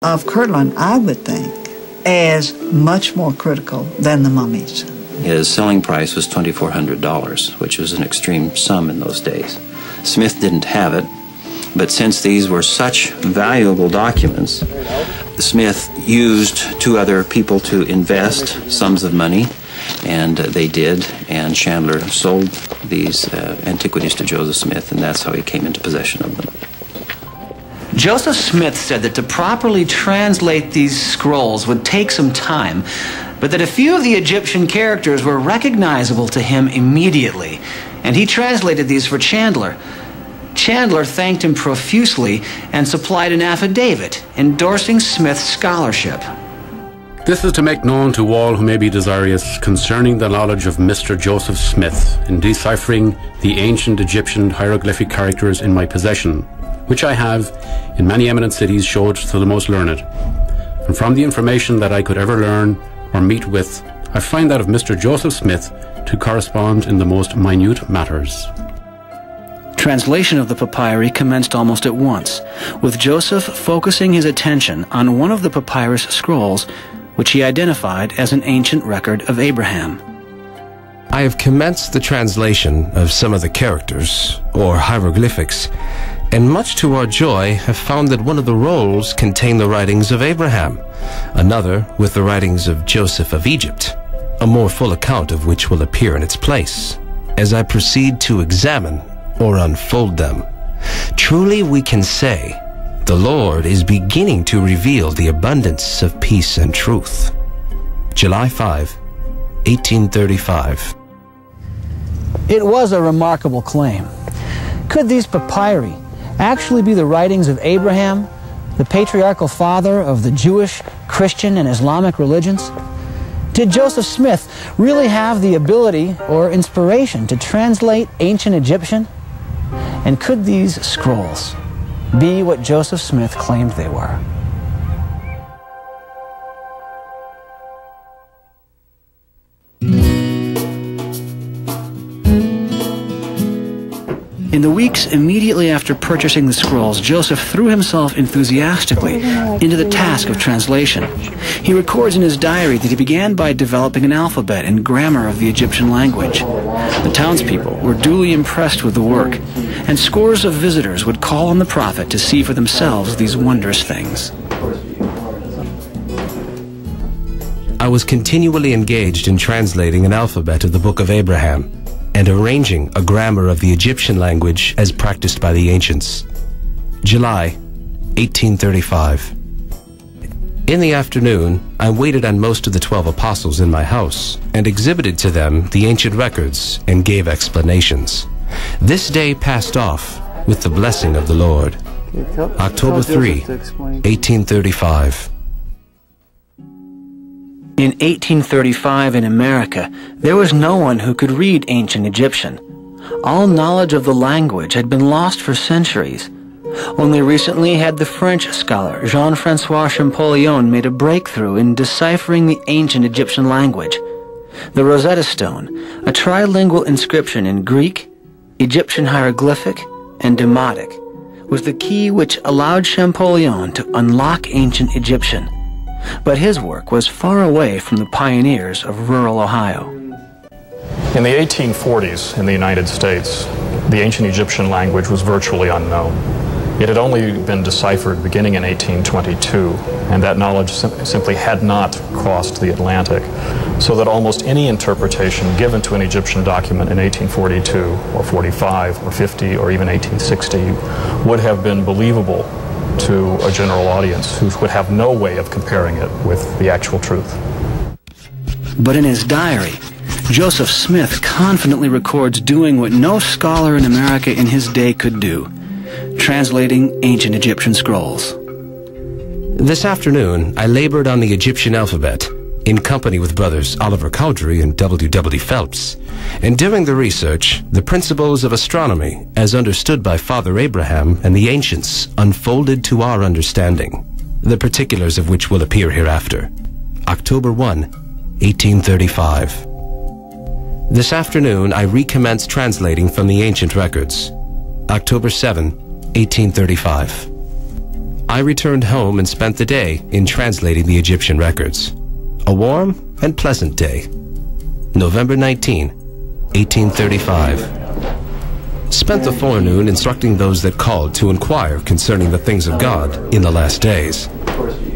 of Kirtland, I would think, as much more critical than the mummies. His selling price was $2,400, which was an extreme sum in those days. Smith didn't have it, but since these were such valuable documents, Smith used two other people to invest sums of money, and they did, and Chandler sold these antiquities to Joseph Smith, and that's how he came into possession of them. Joseph Smith said that to properly translate these scrolls would take some time, but that a few of the Egyptian characters were recognizable to him immediately, and he translated these for Chandler. Chandler thanked him profusely and supplied an affidavit endorsing Smith's scholarship. This is to make known to all who may be desirous concerning the knowledge of Mr. Joseph Smith in deciphering the ancient Egyptian hieroglyphic characters in my possession, which I have, in many eminent cities, showed to the most learned. And from the information that I could ever learn or meet with, I find that of Mr. Joseph Smith to correspond in the most minute matters. Translation of the papyri commenced almost at once, with Joseph focusing his attention on one of the papyrus scrolls, which he identified as an ancient record of Abraham. I have commenced the translation of some of the characters, or hieroglyphics, and much to our joy have found that one of the rolls contained the writings of Abraham, another with the writings of Joseph of Egypt, a more full account of which will appear in its place, as I proceed to examine or unfold them. Truly we can say, the Lord is beginning to reveal the abundance of peace and truth. July 5, 1835. It was a remarkable claim. Could these papyri actually be the writings of Abraham, the patriarchal father of the Jewish, Christian, and Islamic religions? Did Joseph Smith really have the ability or inspiration to translate ancient Egyptian? And could these scrolls be what Joseph Smith claimed they were? In the weeks immediately after purchasing the scrolls, Joseph threw himself enthusiastically into the task of translation. He records in his diary that he began by developing an alphabet and grammar of the Egyptian language. The townspeople were duly impressed with the work, and scores of visitors would call on the prophet to see for themselves these wondrous things. I was continually engaged in translating an alphabet of the Book of Abraham and arranging a grammar of the Egyptian language as practiced by the ancients. July 1835. In the afternoon, I waited on most of the 12 apostles in my house and exhibited to them the ancient records and gave explanations. This day passed off with the blessing of the Lord. October 3, 1835. In 1835 in America, there was no one who could read ancient Egyptian. All knowledge of the language had been lost for centuries. Only recently had the French scholar Jean-François Champollion made a breakthrough in deciphering the ancient Egyptian language. The Rosetta Stone, a trilingual inscription in Greek, Egyptian hieroglyphic, and Demotic, was the key which allowed Champollion to unlock ancient Egyptian. But his work was far away from the pioneers of rural Ohio. In the 1840s in the United States, the ancient Egyptian language was virtually unknown. It had only been deciphered beginning in 1822, and that knowledge simply had not crossed the Atlantic, so that almost any interpretation given to an Egyptian document in 1842 or 45 or 50 or even 1860 would have been believable to a general audience who would have no way of comparing it with the actual truth. But in his diary, Joseph Smith confidently records doing what no scholar in America in his day could do: translating ancient Egyptian scrolls. This afternoon, I labored on the Egyptian alphabet in company with brothers Oliver Cowdery and W.W. Phelps, and during the research, the principles of astronomy, as understood by Father Abraham and the ancients, unfolded to our understanding, the particulars of which will appear hereafter. October 1, 1835. This afternoon, I recommenced translating from the ancient records. October 7, 1835. I returned home and spent the day in translating the Egyptian records. A warm and pleasant day. November 19, 1835. Spent the forenoon instructing those that called to inquire concerning the things of God in the last days.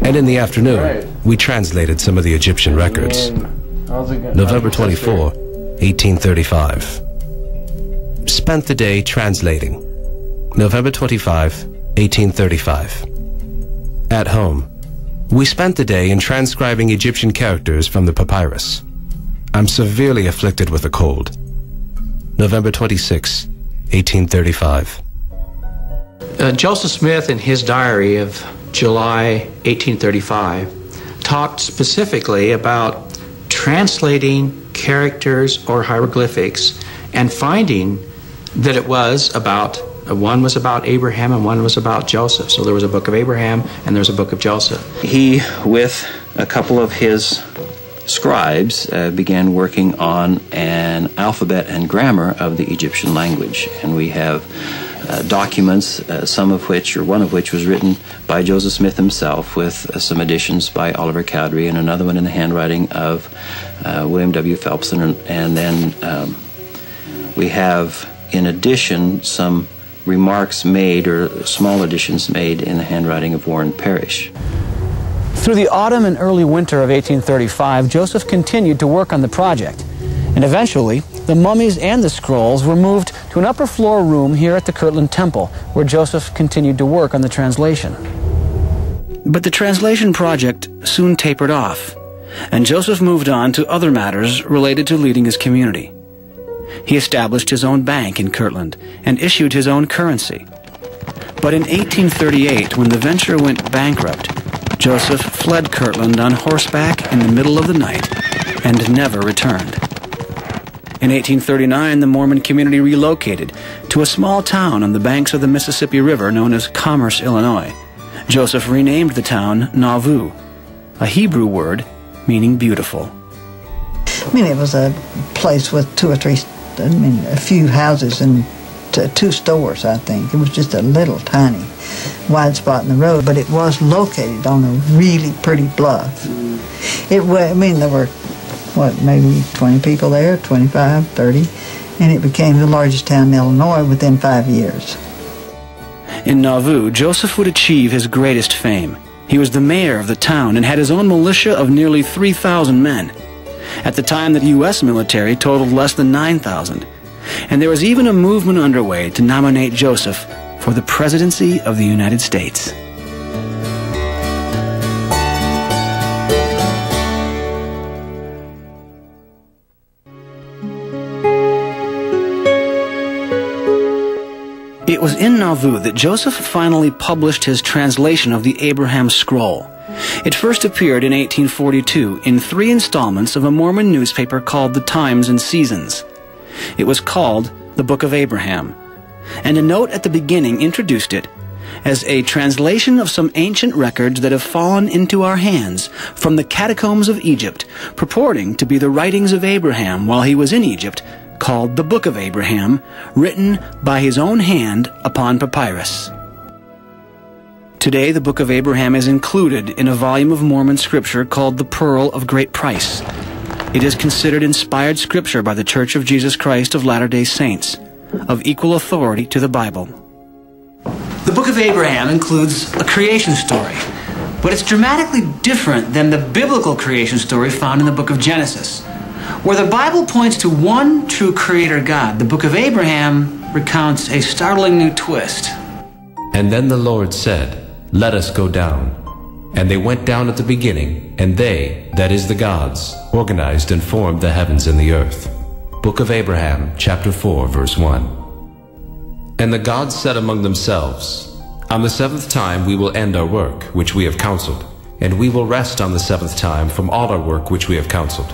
And in the afternoon, we translated some of the Egyptian records. November 24, 1835. Spent the day translating. November 25, 1835. At home, we spent the day in transcribing Egyptian characters from the papyrus. I'm severely afflicted with a cold. November 26, 1835. Joseph Smith, in his diary of July 1835, talked specifically about translating characters or hieroglyphics and finding that it was about, one was about Abraham and one was about Joseph. So there was a book of Abraham and there's a book of Joseph. He, with a couple of his scribes, began working on an alphabet and grammar of the Egyptian language. And we have documents, some of which, or one of which, was written by Joseph Smith himself, with some additions by Oliver Cowdery, and another one in the handwriting of William W. Phelpson. And then we have, in addition, some remarks made, or small additions made, in the handwriting of Warren Parrish. Through the autumn and early winter of 1835, Joseph continued to work on the project, and eventually the mummies and the scrolls were moved to an upper floor room here at the Kirtland Temple, where Joseph continued to work on the translation. But the translation project soon tapered off, and Joseph moved on to other matters related to leading his community. He established his own bank in Kirtland and issued his own currency. But in 1838, when the venture went bankrupt, Joseph fled Kirtland on horseback in the middle of the night and never returned. In 1839, the Mormon community relocated to a small town on the banks of the Mississippi River known as Commerce, Illinois. Joseph renamed the town Nauvoo, a Hebrew word meaning beautiful. I mean, it was a place with a few houses and 2 stores, I think. It was just a little tiny wide spot in the road, but it was located on a really pretty bluff. There were, maybe 20 people there, 25, 30, and it became the largest town in Illinois within 5 years. In Nauvoo, Joseph would achieve his greatest fame. He was the mayor of the town and had his own militia of nearly 3,000 men. At the time, the U.S. military totaled less than 9,000. And there was even a movement underway to nominate Joseph for the presidency of the United States. It was in Nauvoo that Joseph finally published his translation of the Abraham Scroll. It first appeared in 1842 in 3 installments of a Mormon newspaper called The Times and Seasons. It was called the Book of Abraham, and a note at the beginning introduced it as a translation of some ancient records that have fallen into our hands from the catacombs of Egypt, purporting to be the writings of Abraham while he was in Egypt, called the Book of Abraham, written by his own hand upon papyrus. Today, the Book of Abraham is included in a volume of Mormon scripture called the Pearl of Great Price. It is considered inspired scripture by the Church of Jesus Christ of Latter-day Saints, of equal authority to the Bible. The Book of Abraham includes a creation story, but it's dramatically different than the biblical creation story found in the book of Genesis. Where the Bible points to one true creator God, the Book of Abraham recounts a startling new twist. And then the Lord said, "Let us go down." And they went down at the beginning, and they, that is the gods, organized and formed the heavens and the earth. Book of Abraham, chapter 4, verse 1. And the gods said among themselves, "On the 7th time we will end our work, which we have counseled, and we will rest on the 7th time from all our work which we have counseled."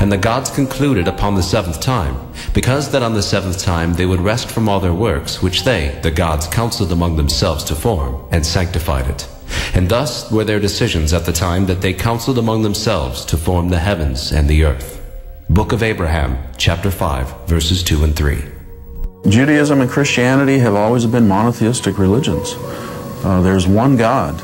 And the gods concluded upon the 7th time, because that on the 7th time they would rest from all their works, which they, the gods, counseled among themselves to form, and sanctified it. And thus were their decisions at the time that they counseled among themselves to form the heavens and the earth. Book of Abraham, chapter 5, verses 2 and 3. Judaism and Christianity have always been monotheistic religions. There's one God.